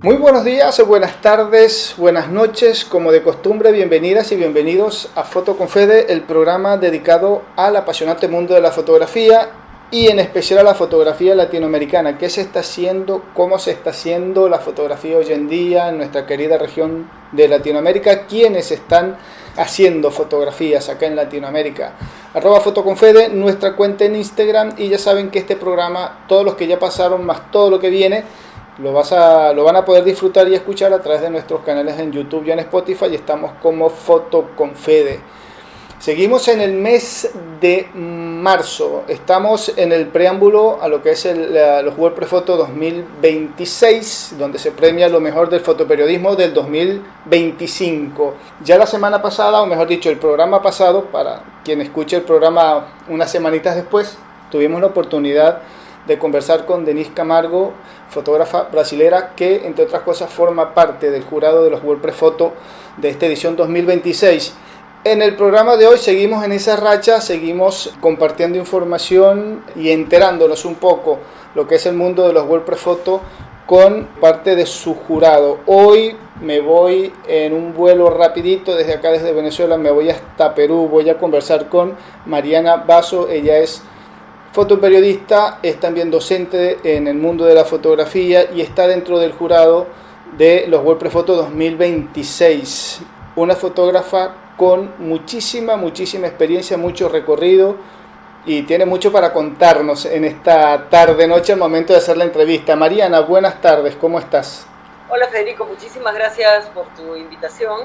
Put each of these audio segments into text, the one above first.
Muy buenos días, buenas tardes, buenas noches, como de costumbre, bienvenidas y bienvenidos a Foto con Fede, el programa dedicado al apasionante mundo de la fotografía y en especial a la fotografía latinoamericana. ¿Qué se está haciendo? ¿Cómo se está haciendo la fotografía hoy en día en nuestra querida región de Latinoamérica? ¿Quiénes están haciendo fotografías acá en Latinoamérica? @fotoconfede, nuestra cuenta en Instagram, y ya saben que este programa, todos los que ya pasaron más todo lo que viene, lo van a poder disfrutar y escuchar a través de nuestros canales en YouTube y en Spotify. Estamos como Foto con Fede. Seguimos en el mes de marzo. Estamos en el preámbulo a lo que es los WordPress Photo 2026, donde se premia lo mejor del fotoperiodismo del 2025. Ya la semana pasada, o mejor dicho, el programa pasado, para quien escuche el programa unas semanitas después, tuvimos la oportunidad de conversar con Denise Camargo, fotógrafa brasilera, que entre otras cosas forma parte del jurado de los WordPress Photo de esta edición 2026. En el programa de hoy seguimos en esa racha, seguimos compartiendo información y enterándonos un poco lo que es el mundo de los WordPress Photo con parte de su jurado. Hoy me voy en un vuelo rapidito desde acá, desde Venezuela, me voy hasta Perú. Voy a conversar con Mariana Basso. Ella es fotoperiodista, es también docente en el mundo de la fotografía y está dentro del jurado de los WordPress Photo 2026. Una fotógrafa con muchísima experiencia, mucho recorrido, y tiene mucho para contarnos en esta tarde-noche al momento de hacer la entrevista. Mariana, buenas tardes, ¿cómo estás? Hola Federico, muchísimas gracias por tu invitación.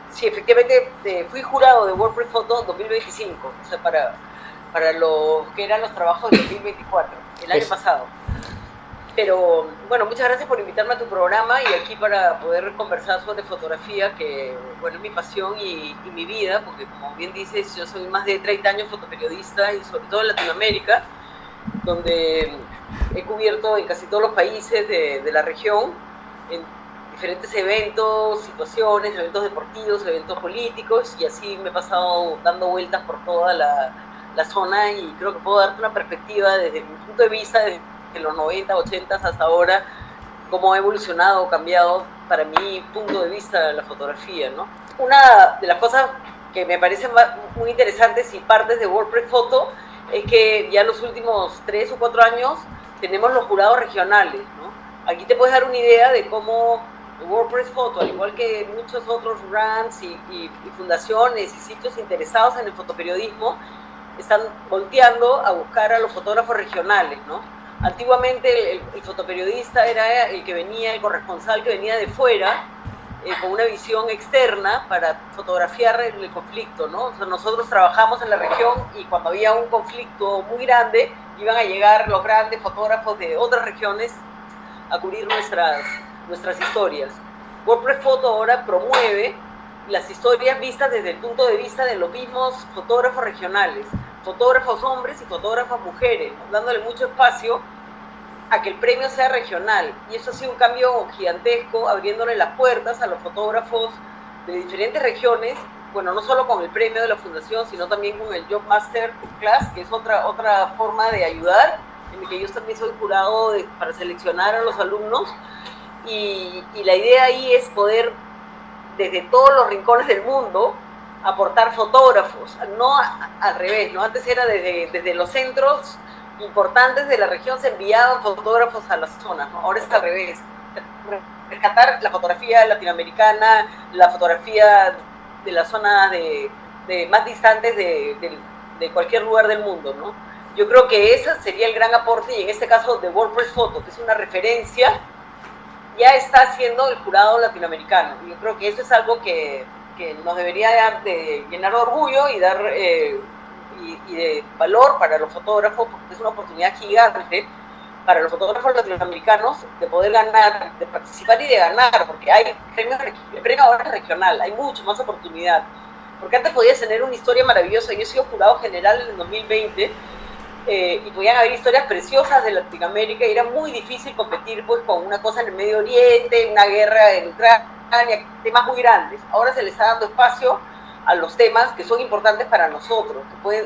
Sí, efectivamente fui jurado de WordPress Photo 2025, o sea, para los que eran los trabajos de 2024, el año pasado. Pero bueno, muchas gracias por invitarme a tu programa y aquí para poder conversar sobre fotografía, que bueno, es mi pasión y mi vida, porque como bien dices, yo soy más de 30 años fotoperiodista y sobre todo en Latinoamérica, donde he cubierto en casi todos los países de la región, en diferentes eventos, situaciones, eventos deportivos, eventos políticos, y así me he pasado dando vueltas por toda la zona, y creo que puedo darte una perspectiva desde mi punto de vista, desde los 90, 80 hasta ahora, cómo ha evolucionado, cambiado para mi punto de vista la fotografía, ¿no? Una de las cosas que me parecen muy interesantes y partes de WordPress Photo es que ya en los últimos 3 o 4 años tenemos los jurados regionales, ¿no? Aquí te puedes dar una idea de cómo WordPress Photo, al igual que muchos otros brands y fundaciones y sitios interesados en el fotoperiodismo, están volteando a buscar a los fotógrafos regionales, ¿no? Antiguamente el fotoperiodista era el que venía, el corresponsal que venía de fuera, con una visión externa para fotografiar el conflicto, ¿no? O sea, nosotros trabajamos en la región y cuando había un conflicto muy grande, iban a llegar los grandes fotógrafos de otras regiones a cubrir nuestras historias. WordPress Photo ahora promueve las historias vistas desde el punto de vista de los mismos fotógrafos regionales, fotógrafos hombres y fotógrafas mujeres, dándole mucho espacio a que el premio sea regional. Y eso ha sido un cambio gigantesco, abriéndole las puertas a los fotógrafos de diferentes regiones, bueno, no solo con el premio de la fundación, sino también con el Job Master Class, que es otra forma de ayudar, en el que yo también soy jurado para seleccionar a los alumnos, y la idea ahí es poder, desde todos los rincones del mundo, aportar fotógrafos, no al revés, ¿no? Antes era desde los centros importantes de la región se enviaban fotógrafos a las zonas, ¿no? Ahora es al revés, rescatar la fotografía latinoamericana, la fotografía de las zonas de más distantes de cualquier lugar del mundo, ¿no? Yo creo que ese sería el gran aporte, y en este caso de WordPress Photo, que es una referencia, ya está haciendo el jurado latinoamericano. Yo creo que eso es algo que nos debería de llenar de orgullo y dar y de valor para los fotógrafos, porque es una oportunidad gigante para los fotógrafos latinoamericanos de poder ganar, de participar y de ganar, porque hay premios, el premio ahora es regional, hay mucho más oportunidad. Porque antes podías tener una historia maravillosa. Yo he sido jurado general en el 2020 y podían haber historias preciosas de Latinoamérica, y era muy difícil competir pues con una cosa en el Medio Oriente, una guerra en Ucrania, temas muy grandes. Ahora se le está dando espacio a los temas que son importantes para nosotros, que pueden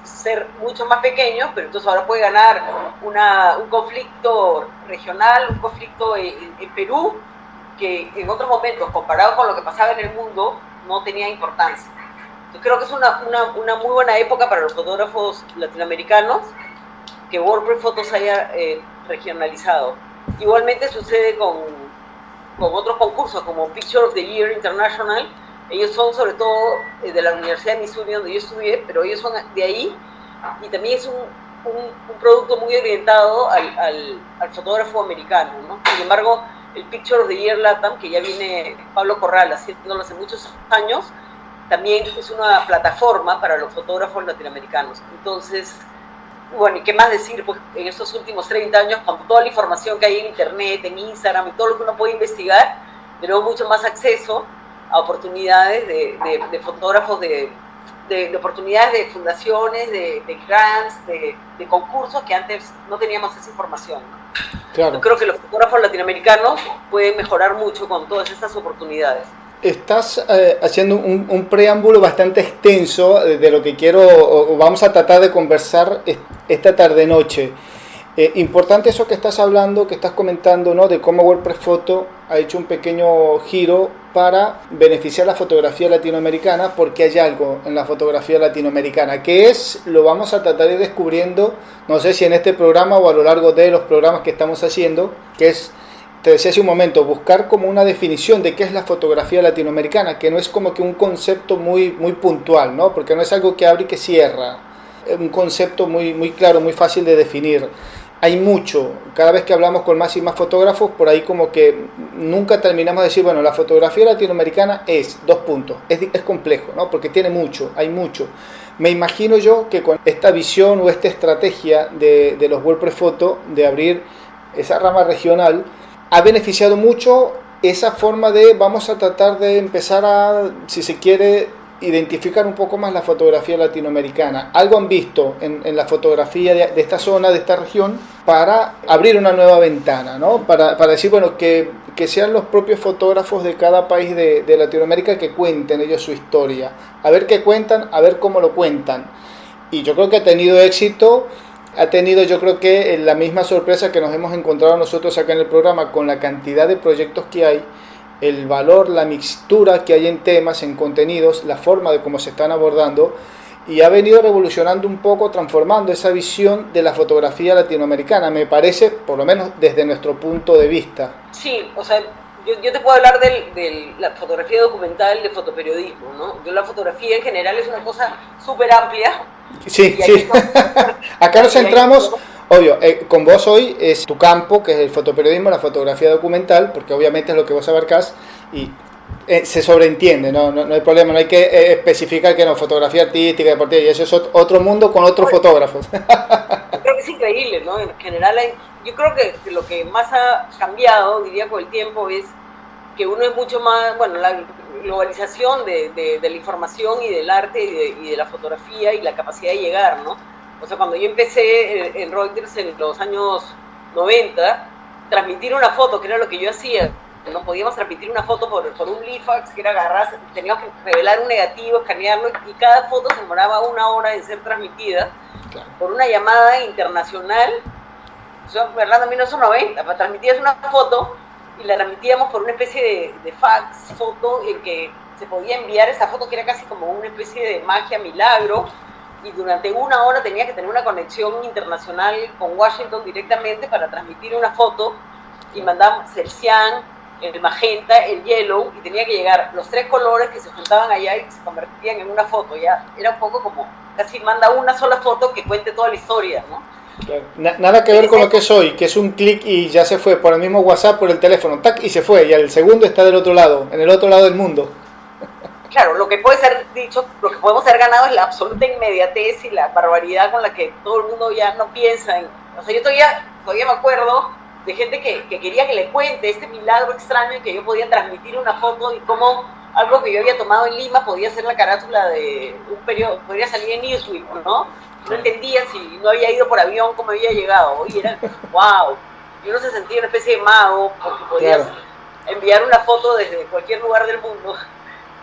ser mucho más pequeños, pero entonces ahora puede ganar un conflicto regional, un conflicto en Perú, que en otros momentos, comparado con lo que pasaba en el mundo, no tenía importancia. Yo creo que es una muy buena época para los fotógrafos latinoamericanos que WordPress Photo se haya regionalizado. Igualmente sucede con otros concursos como Picture of the Year International. Ellos son sobre todo de la Universidad de Missouri, donde yo estudié, pero ellos son de ahí, y también es un producto muy orientado al fotógrafo americano, ¿no? Sin embargo, el Picture of the Year Latam, que ya viene Pablo Corral haciéndolo hace muchos años, también es una plataforma para los fotógrafos latinoamericanos. Entonces, bueno, ¿y qué más decir? Pues en estos últimos 30 años, con toda la información que hay en Internet, en Instagram y todo lo que uno puede investigar, tenemos mucho más acceso a oportunidades de fotógrafos, de oportunidades de fundaciones, de grants, de concursos que antes no teníamos esa información, ¿no? Claro. Yo creo que los fotógrafos latinoamericanos pueden mejorar mucho con todas estas oportunidades. Estás haciendo un preámbulo bastante extenso de lo que quiero o vamos a tratar de conversar esta tarde-noche. Importante eso que estás hablando, que estás comentando, ¿no? De cómo WordPress Photo ha hecho un pequeño giro para beneficiar la fotografía latinoamericana, porque hay algo en la fotografía latinoamericana que lo vamos a tratar de ir descubriendo, no sé si en este programa o a lo largo de los programas que estamos haciendo, que es, te decía hace un momento, buscar como una definición de qué es la fotografía latinoamericana, que no es como que un concepto muy puntual, ¿no? Porque no es algo que abre y que cierra, es un concepto muy claro, muy fácil de definir. Hay mucho, cada vez que hablamos con más y más fotógrafos, por ahí como que nunca terminamos de decir, bueno, la fotografía latinoamericana es, es complejo, ¿no? Porque tiene mucho, hay mucho. Me imagino yo que con esta visión o esta estrategia de los WordPress Photo, de abrir esa rama regional, ha beneficiado mucho esa forma de, vamos a tratar de empezar a, si se quiere, identificar un poco más la fotografía latinoamericana. Algo han visto en la fotografía de esta zona, de esta región, para abrir una nueva ventana, ¿no? Para decir, bueno, que sean los propios fotógrafos de cada país de Latinoamérica que cuenten ellos su historia. A ver qué cuentan, a ver cómo lo cuentan. Y yo creo que ha tenido éxito. Ha tenido, yo creo que la misma sorpresa que nos hemos encontrado nosotros acá en el programa con la cantidad de proyectos que hay, el valor, la mixtura que hay en temas, en contenidos, la forma de cómo se están abordando, y ha venido revolucionando un poco, transformando esa visión de la fotografía latinoamericana, me parece, por lo menos desde nuestro punto de vista. Sí, o sea, yo te puedo hablar de la fotografía documental, de fotoperiodismo, ¿no? Yo la fotografía en general es una cosa súper amplia. Sí. Acá nos centramos, obvio, con vos hoy es tu campo, que es el fotoperiodismo, la fotografía documental, porque obviamente es lo que vos abarcás y se sobreentiende, no hay problema, no hay que especificar que no, fotografía artística, deportiva, y eso es otro mundo con otros fotógrafos. Creo que es increíble, ¿no? En general, yo creo que lo que más ha cambiado, diría, con el tiempo es que uno es mucho más, bueno, la globalización de la información y del arte y de la fotografía y la capacidad de llegar, ¿no? O sea, cuando yo empecé en Reuters en los años 90, transmitir una foto, que era lo que yo hacía, no podíamos transmitir una foto por un Lifax, que era agarrar, teníamos que revelar un negativo, escanearlo, y cada foto se demoraba 1 hora en ser transmitida por una llamada internacional. O sea, hablando de 1990, transmitías una foto y la transmitíamos por una especie de fax, foto, en que se podía enviar esa foto, que era casi como una especie de magia, milagro, y durante 1 hora tenía que tener una conexión internacional con Washington directamente para transmitir una foto, y mandábamos el cian, el magenta, el yellow, y tenía que llegar los 3 colores que se juntaban allá y se convertían en una foto. Ya era un poco como, casi manda una sola foto que cuente toda la historia, ¿no? Claro. Nada que ver con lo que es hoy, que es un clic y ya se fue por el mismo WhatsApp, por el teléfono, tac, y se fue, y el segundo está del otro lado, en el otro lado del mundo. Claro, lo que puede ser dicho, lo que podemos haber ganado es la absoluta inmediatez y la barbaridad con la que todo el mundo ya no piensa en. O sea, yo todavía me acuerdo de gente que quería que le cuente este milagro extraño en que yo podía transmitir una foto y cómo algo que yo había tomado en Lima podía ser la carátula de un periódico, podría salir en Newsweek, ¿no? No entendían si no había ido por avión, cómo había llegado. Y era, wow, y uno se sentía una especie de mago porque podías enviar una foto desde cualquier lugar del mundo.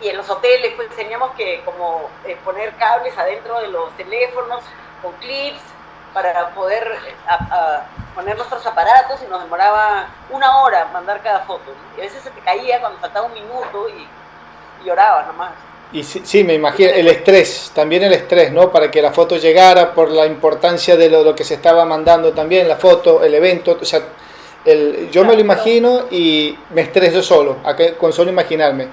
y en los hoteles pues teníamos que como poner cables adentro de los teléfonos con clips para poder poner nuestros aparatos, y nos demoraba 1 hora mandar cada foto, ¿no? Y a veces se te caía cuando faltaba un minuto y llorabas nomás. Y sí, me imagino, el estrés, también el estrés, ¿no? Para que la foto llegara, por la importancia de lo que se estaba mandando también, la foto, el evento, o sea, yo me lo imagino y me estreso solo, con solo imaginarme.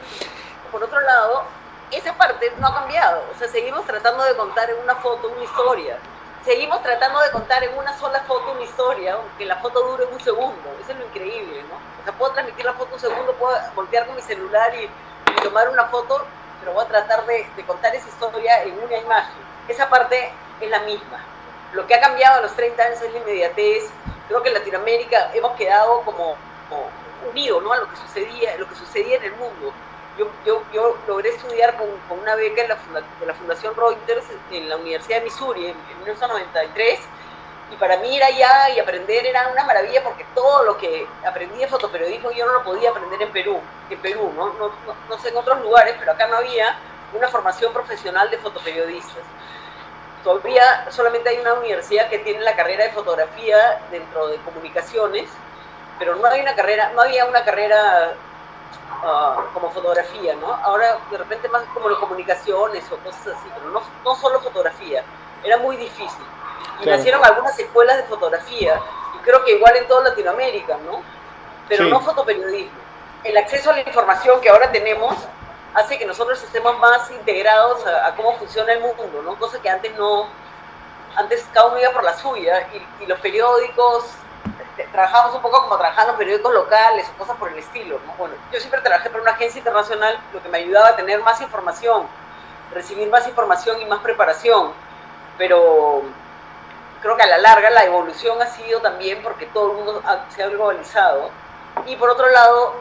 Por otro lado, esa parte no ha cambiado, o sea, seguimos tratando de contar en una foto una historia, seguimos tratando de contar en una sola foto una historia, aunque la foto dure un segundo, eso es lo increíble, ¿no? O sea, puedo transmitir la foto un segundo, puedo voltear con mi celular y tomar una foto, pero voy a tratar de contar esa historia en una imagen. Esa parte es la misma. Lo que ha cambiado en los 30 años es la inmediatez. Creo que en Latinoamérica hemos quedado como unidos, ¿no? A lo que sucedía en el mundo. Yo logré estudiar con una beca de la Fundación Reuters en la Universidad de Missouri en 1993, y para mí ir allá y aprender era una maravilla, porque todo lo que aprendí de fotoperiodismo yo no lo podía aprender en Perú, no sé en otros lugares, pero acá no había una formación profesional de fotoperiodistas. Todavía solamente hay una universidad que tiene la carrera de fotografía dentro de comunicaciones, pero no había una carrera como fotografía, ¿no? Ahora de repente más como de comunicaciones o cosas así, pero no solo fotografía, era muy difícil. Y claro, nacieron algunas escuelas de fotografía, y creo que igual en toda Latinoamérica, ¿no? Pero sí, no fotoperiodismo. El acceso a la información que ahora tenemos hace que nosotros estemos más integrados a cómo funciona el mundo, ¿no? Cosa que antes no, antes cada uno iba por la suya, y los periódicos, trabajábamos un poco como trabajaban los periódicos locales o cosas por el estilo, ¿no? Bueno, yo siempre trabajé para una agencia internacional, lo que me ayudaba a tener más información, recibir más información y más preparación, pero creo que a la larga la evolución ha sido también porque todo el mundo se ha globalizado, y por otro lado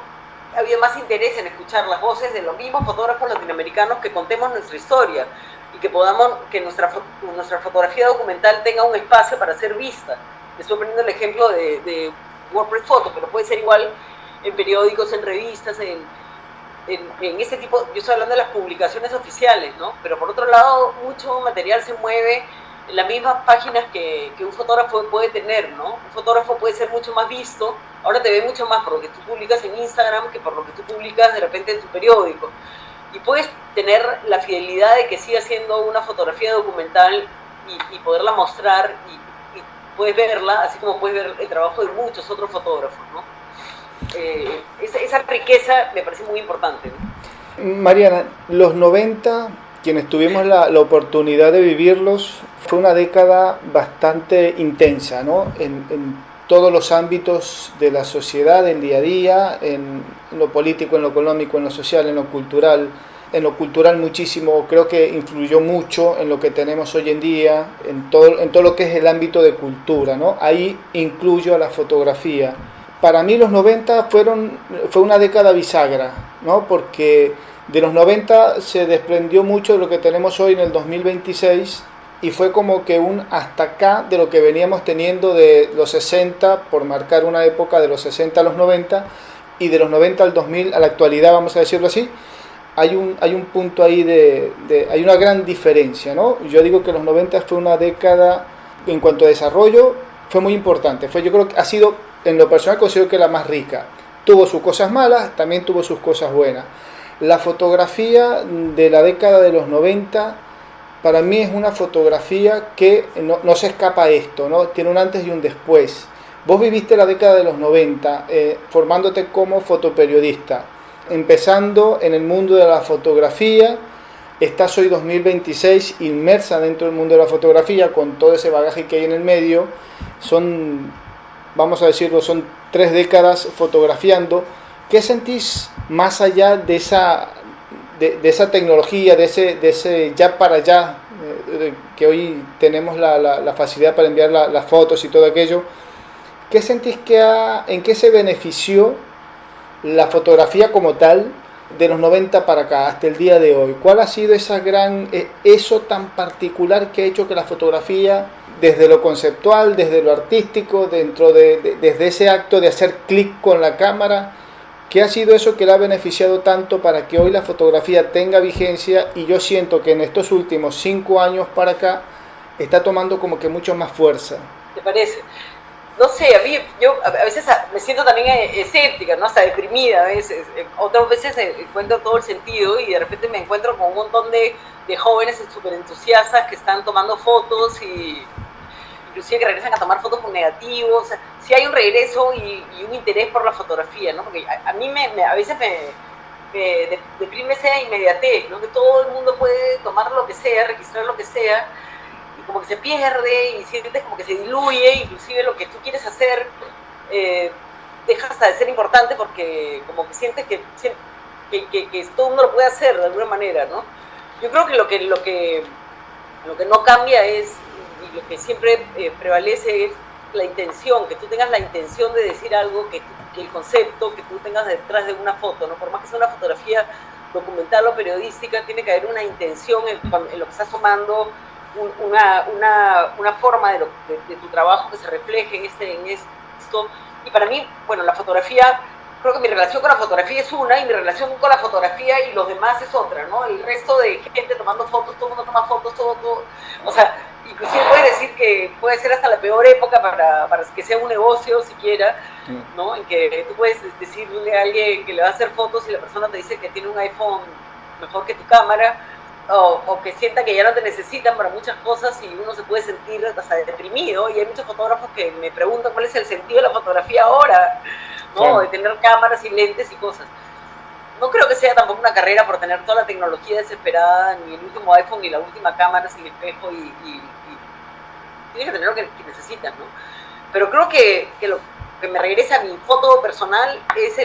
ha habido más interés en escuchar las voces de los mismos fotógrafos latinoamericanos, que contemos nuestra historia y que nuestra fotografía documental tenga un espacio para ser vista. Estoy poniendo el ejemplo de WordPress Photo, pero puede ser igual en periódicos, en revistas, en ese tipo. Yo estoy hablando de las publicaciones oficiales, ¿no? Pero por otro lado, mucho material se mueve en las mismas páginas que un fotógrafo puede tener, ¿no? Un fotógrafo puede ser mucho más visto, ahora te ve mucho más por lo que tú publicas en Instagram que por lo que tú publicas de repente en tu periódico. Y puedes tener la fidelidad de que siga siendo una fotografía documental y poderla mostrar, y puedes verla, así como puedes ver el trabajo de muchos otros fotógrafos, ¿no? Esa riqueza me parece muy importante, ¿no? Mariana, los 90, quienes tuvimos la oportunidad de vivirlos, fue una década bastante intensa, ¿no? En todos los ámbitos de la sociedad, del día a día, en lo político, en lo económico, en lo social, en lo cultural. En lo cultural muchísimo, creo que influyó mucho en lo que tenemos hoy en día, en todo lo que es el ámbito de cultura, ¿no? Ahí incluyo a la fotografía. Para mí los 90 fue una década bisagra, ¿no? Porque de los 90 se desprendió mucho de lo que tenemos hoy en el 2026, y fue como que un hasta acá de lo que veníamos teniendo de los 60, por marcar una época de los 60 a los 90, y de los 90 al 2000 a la actualidad, vamos a decirlo así. Hay un punto ahí hay una gran diferencia, ¿no? Yo digo que los 90 fue una década, en cuanto a desarrollo, fue muy importante. Yo creo que ha sido, en lo personal, considero que la más rica. Tuvo sus cosas malas, también tuvo sus cosas buenas. La fotografía de la década de los 90, para mí es una fotografía que no se escapa a esto, ¿no? Tiene un antes y un después. Vos viviste la década de los 90 formándote como fotoperiodista, empezando en el mundo de la fotografía. Estás hoy 2026 inmersa dentro del mundo de la fotografía con todo ese bagaje que hay en el medio. Vamos a decirlo, son 3 décadas fotografiando. ¿Qué sentís más allá de esa tecnología, de ese ya para allá, que hoy tenemos la facilidad para enviar las fotos y todo aquello? ¿Qué sentís en qué se benefició la fotografía como tal de los 90 para acá, hasta el día de hoy? ¿Cuál ha sido eso tan particular que ha hecho que la fotografía, desde lo conceptual, desde lo artístico, desde ese acto de hacer clic con la cámara, ¿Qué ha sido eso que le ha beneficiado tanto para que hoy la fotografía tenga vigencia? Y yo siento que en estos últimos 5 años para acá está tomando como que mucho más fuerza. ¿Te parece? No sé, yo a veces me siento también escéptica, ¿no? Hasta deprimida a veces. Otras veces encuentro todo el sentido y de repente me encuentro con un montón de jóvenes súper entusiastas que están tomando fotos y inclusive que regresan a tomar fotos con negativos. O sea, sí hay un regreso y un interés por la fotografía, ¿no? Porque a mí a veces me deprime esa inmediatez, ¿no? Que todo el mundo puede tomar lo que sea, registrar lo que sea, como que se pierde y sientes como que se diluye, inclusive lo que tú quieres hacer deja hasta de ser importante porque como que sientes que todo el mundo lo puede hacer de alguna manera, ¿no? Yo creo que lo que no cambia es, y lo que siempre prevalece es la intención, que tú tengas la intención de decir algo, que el concepto que tú tengas detrás de una foto, ¿no? Por más que sea una fotografía documental o periodística, tiene que haber una intención en lo que estás tomando, una forma de tu trabajo que se refleje en esto. Y para mí, bueno, la fotografía, creo que mi relación con la fotografía es una, y mi relación con la fotografía y los demás es otra, ¿no? El resto de gente tomando fotos, todo el mundo toma fotos, todo. O sea, inclusive puedes decir que puede ser hasta la peor época para que sea un negocio siquiera, ¿no? En que tú puedes decirle a alguien que le va a hacer fotos y la persona te dice que tiene un iPhone mejor que tu cámara, o que sienta que ya no te necesitan para muchas cosas y uno se puede sentir hasta deprimido. Y hay muchos fotógrafos que me preguntan cuál es el sentido de la fotografía ahora, ¿no? Claro. De tener cámaras y lentes y cosas. No creo que sea tampoco una carrera por tener toda la tecnología desesperada, ni el último iPhone, ni la última cámara sin espejo, y tienes que tener lo que necesitas, ¿no? Pero creo que lo que me regresa a mi foto personal es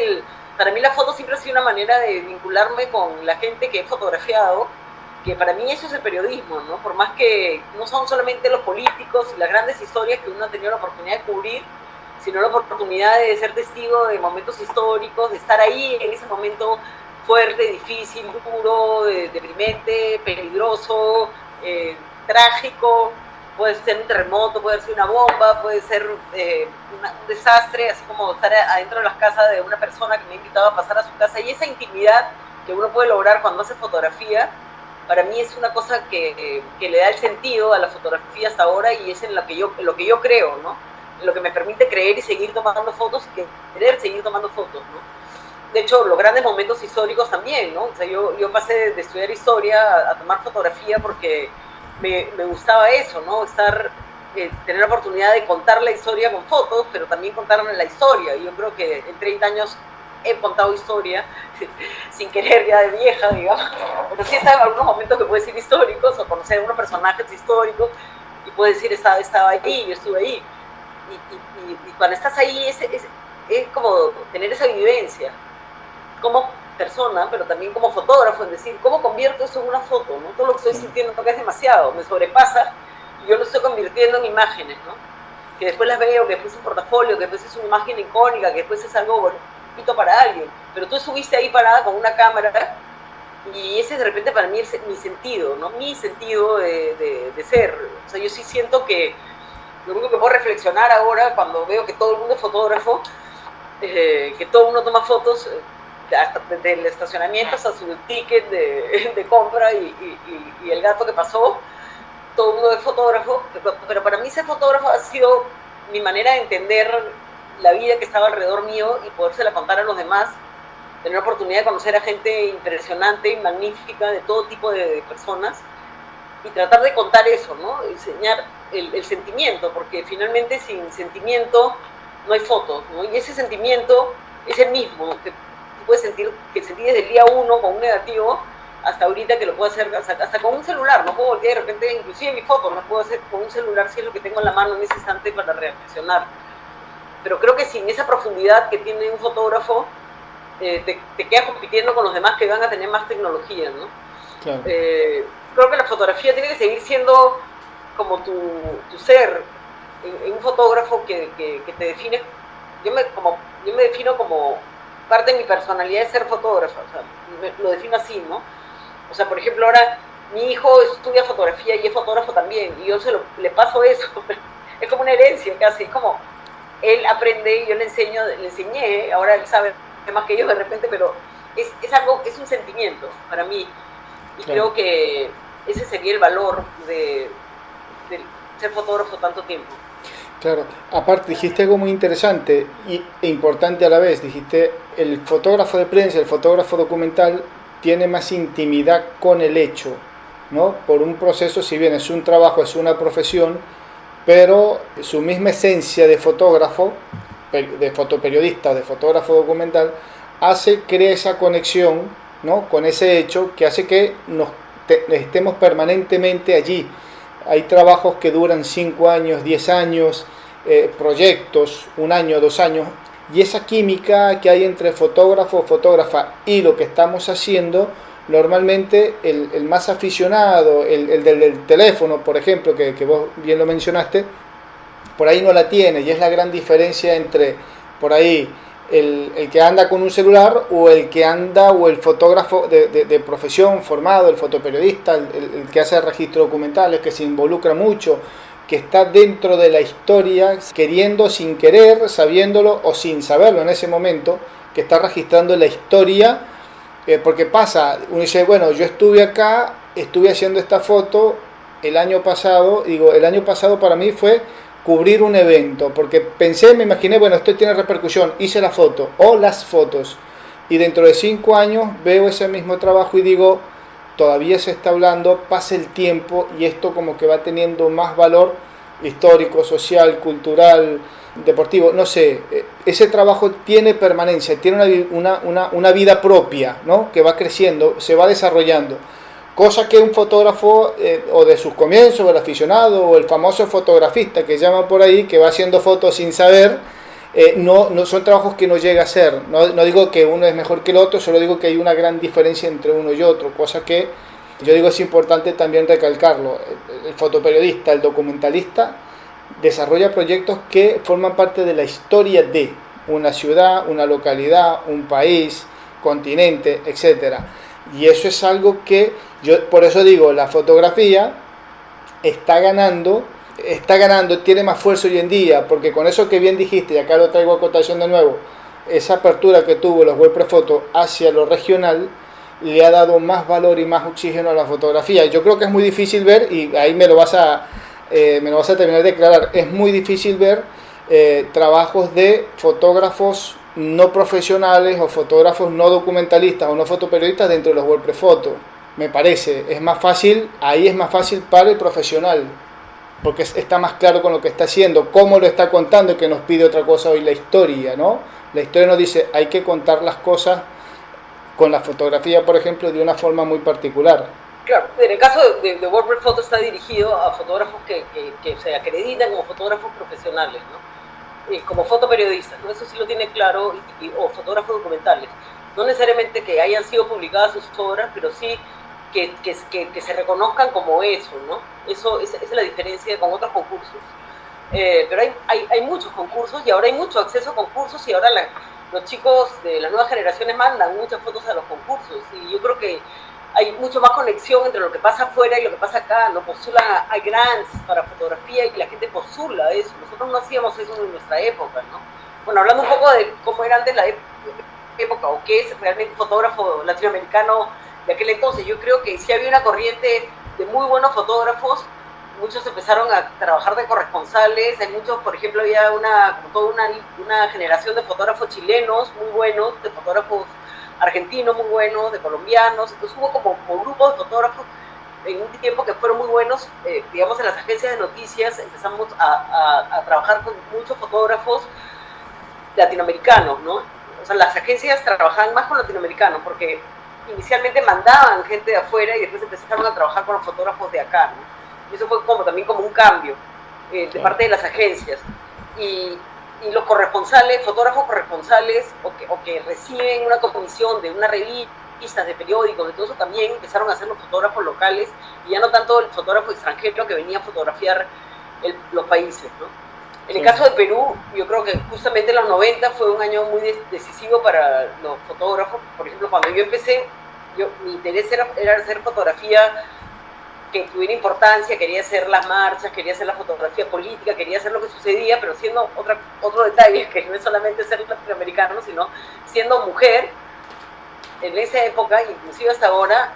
para mí la foto siempre ha sido una manera de vincularme con la gente que he fotografiado, que para mí eso es el periodismo, ¿no? Por más que no son solamente los políticos y las grandes historias que uno ha tenido la oportunidad de cubrir, sino la oportunidad de ser testigo de momentos históricos, de estar ahí en ese momento fuerte, difícil, duro, deprimente, peligroso, trágico. Puede ser un terremoto, puede ser una bomba, puede ser un desastre, así como estar adentro de las casas de una persona que me ha invitado a pasar a su casa. Y esa intimidad que uno puede lograr cuando hace fotografía, para mí es una cosa que le da el sentido a las fotografías ahora, y es en lo que yo creo, ¿no? En lo que me permite creer y seguir tomando fotos y querer seguir tomando fotos, ¿no? De hecho, los grandes momentos históricos también, ¿no? O sea, yo pasé de estudiar historia a tomar fotografía porque me gustaba eso, ¿no? Tener la oportunidad de contar la historia con fotos, pero también contar la historia. Y yo creo que en 30 años he contado historia, sin querer, ya de vieja, digamos. Pero sí estaba en algunos momentos que puedes decir históricos, o conocer a unos personajes históricos, y puedes decir, estaba allí, yo estuve ahí. Y cuando estás ahí es como tener esa vivencia como persona, pero también como fotógrafo, es decir, ¿cómo convierto eso en una foto? ¿No? Todo lo que estoy sintiendo es demasiado, me sobrepasa, y yo lo estoy convirtiendo en imágenes, ¿no? Que después las veo, que después es un portafolio, que después es una imagen icónica, que después es algo bonito para alguien, pero tú estuviste ahí parada con una cámara, y ese de repente para mí es mi sentido, ¿no? Mi sentido de ser. O sea, yo sí siento que lo único que puedo reflexionar ahora cuando veo que todo el mundo es fotógrafo, que todo el mundo toma fotos, hasta desde el estacionamiento hasta su ticket de compra y el gato que pasó, todo el mundo es fotógrafo, pero para mí ser fotógrafo ha sido mi manera de entender la vida que estaba alrededor mío y podérsela contar a los demás, tener la oportunidad de conocer a gente impresionante y magnífica de todo tipo de personas, y tratar de contar eso, ¿no? Enseñar el sentimiento, porque finalmente sin sentimiento no hay fotos, ¿no? Y ese sentimiento es el mismo, que tú puedes sentir, que sentí desde el día 1 con un negativo hasta ahorita, que lo puedo hacer hasta con un celular. No puedo voltear de repente, inclusive mi foto, no puedo hacer con un celular si es lo que tengo en la mano en ese instante para reaccionar. Pero creo que sin esa profundidad que tiene un fotógrafo, te quedas compitiendo con los demás que van a tener más tecnología, ¿no? Claro. Creo que la fotografía tiene que seguir siendo como tu ser, en un fotógrafo que te define. Yo me defino como parte de mi personalidad de ser fotógrafo, o sea, lo defino así, ¿no? O sea, por ejemplo, ahora mi hijo estudia fotografía y es fotógrafo también, y yo le paso eso, es como una herencia casi, es como él aprende y yo le enseñé, ahora él sabe más que ellos de repente, pero es algo, es un sentimiento para mí. Y Claro. creo que ese sería el valor de ser fotógrafo tanto tiempo. Claro, aparte dijiste algo muy interesante e importante a la vez. Dijiste, el fotógrafo de prensa, el fotógrafo documental, tiene más intimidad con el hecho, ¿no? Por un proceso, si bien es un trabajo, es una profesión, pero su misma esencia de fotógrafo, de fotoperiodista o de fotógrafo documental, crea esa conexión, ¿no? Con ese hecho que hace que estemos permanentemente allí. Hay trabajos que duran 5 años, 10 años, proyectos, 1 año, 2 años, y esa química que hay entre fotógrafo o fotógrafa y lo que estamos haciendo, normalmente el más aficionado, el del teléfono, por ejemplo, que vos bien lo mencionaste, por ahí no la tiene, y es la gran diferencia entre por ahí el que anda con un celular o el que anda, o el fotógrafo de profesión formado, el fotoperiodista, el que hace registros documentales, que se involucra mucho, que está dentro de la historia, queriendo, sin querer, sabiéndolo o sin saberlo en ese momento, que está registrando la historia, porque pasa, uno dice, bueno, yo estuve acá, estuve haciendo esta foto el año pasado, digo, el año pasado para mí fue cubrir un evento, porque pensé, me imaginé, bueno, esto tiene repercusión, hice la foto o las fotos, y dentro de 5 años veo ese mismo trabajo y digo, todavía se está hablando, pasa el tiempo y esto como que va teniendo más valor histórico, social, cultural, deportivo, no sé, ese trabajo tiene permanencia, tiene una vida propia, ¿no? Que va creciendo, se va desarrollando. Cosa que un fotógrafo, o de sus comienzos, el aficionado, o el famoso fotografista que llama por ahí, que va haciendo fotos sin saber, no son trabajos que no llega a ser. No digo que uno es mejor que el otro, solo digo que hay una gran diferencia entre uno y otro, cosa que yo digo es importante también recalcarlo. El fotoperiodista, el documentalista, desarrolla proyectos que forman parte de la historia de una ciudad, una localidad, un país, continente, etcétera. Y eso es algo que yo, por eso digo, la fotografía está ganando, tiene más fuerza hoy en día, porque con eso que bien dijiste, y acá lo traigo a cotación de nuevo, esa apertura que tuvo los WordPress Photo hacia lo regional, le ha dado más valor y más oxígeno a la fotografía. Yo creo que es muy difícil ver, y ahí me lo vas a terminar de aclarar, es muy difícil ver trabajos de fotógrafos no profesionales o fotógrafos no documentalistas o no fotoperiodistas dentro de los WordPress Photo. Me parece, es más fácil para el profesional, porque está más claro con lo que está haciendo, cómo lo está contando, que nos pide otra cosa hoy la historia, ¿no? La historia nos dice, hay que contar las cosas con la fotografía, por ejemplo, de una forma muy particular. Claro, en el caso de WordPress Photo está dirigido a fotógrafos que se acreditan como fotógrafos profesionales, ¿no? Como fotoperiodistas, ¿no? Eso sí lo tiene claro, o fotógrafos documentales. No necesariamente que hayan sido publicadas sus obras, pero sí que se reconozcan como eso, ¿no? Esa es la diferencia con otros concursos. Pero hay muchos concursos y ahora hay mucho acceso a concursos y ahora los chicos de las nuevas generaciones mandan muchas fotos a los concursos y yo creo que hay mucho más conexión entre lo que pasa afuera y lo que pasa acá, ¿no? Postulan a grants para fotografía y la gente postula eso. Nosotros no hacíamos eso en nuestra época, ¿no? Bueno, hablando un poco de cómo era antes la época o qué es realmente un fotógrafo latinoamericano de aquel entonces, yo creo que sí había una corriente de muy buenos fotógrafos. Muchos empezaron a trabajar de corresponsales, hay muchos, por ejemplo, había toda una generación de fotógrafos chilenos muy buenos, de fotógrafos argentinos muy buenos, de colombianos, entonces hubo como grupos de fotógrafos en un tiempo que fueron muy buenos, digamos en las agencias de noticias empezamos a trabajar con muchos fotógrafos latinoamericanos, ¿no? O sea, las agencias trabajaban más con latinoamericanos porque inicialmente mandaban gente de afuera y después empezaron a trabajar con los fotógrafos de acá, ¿no? Y eso fue también como un cambio de parte de las agencias. Y los corresponsales, fotógrafos corresponsales, o que reciben una comisión de una revista, de periódicos, de todo eso, también empezaron a ser los fotógrafos locales y ya no tanto el fotógrafo extranjero que venía a fotografiar los países, ¿no? En el caso de Perú, yo creo que justamente en los 90 fue un año muy decisivo para los fotógrafos. Por ejemplo, cuando yo empecé, mi interés era hacer fotografía que tuviera importancia, quería hacer las marchas, quería hacer la fotografía política, quería hacer lo que sucedía, pero siendo otro detalle, que no es solamente ser latinoamericano, sino siendo mujer, en esa época, inclusive hasta ahora,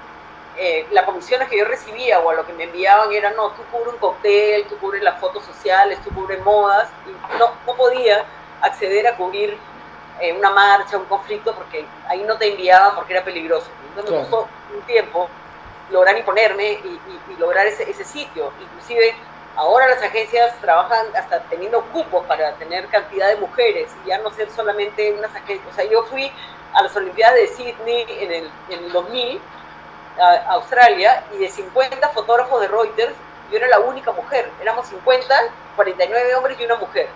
las comisiones que yo recibía o a lo que me enviaban era, no, tú cubres un cóctel, tú cubres las fotos sociales, tú cubres modas, y no podía acceder a cubrir una marcha, un conflicto, porque ahí no te enviaban porque era peligroso. Entonces me costó un tiempo lograr imponerme y lograr ese sitio. Inclusive ahora las agencias trabajan hasta teniendo cupos para tener cantidad de mujeres y ya no ser solamente unas agencias. O sea, yo fui a las Olimpiadas de Sydney en el 2000 a Australia, y de 50 fotógrafos de Reuters yo era la única mujer. Éramos 50, 49 hombres y una mujer.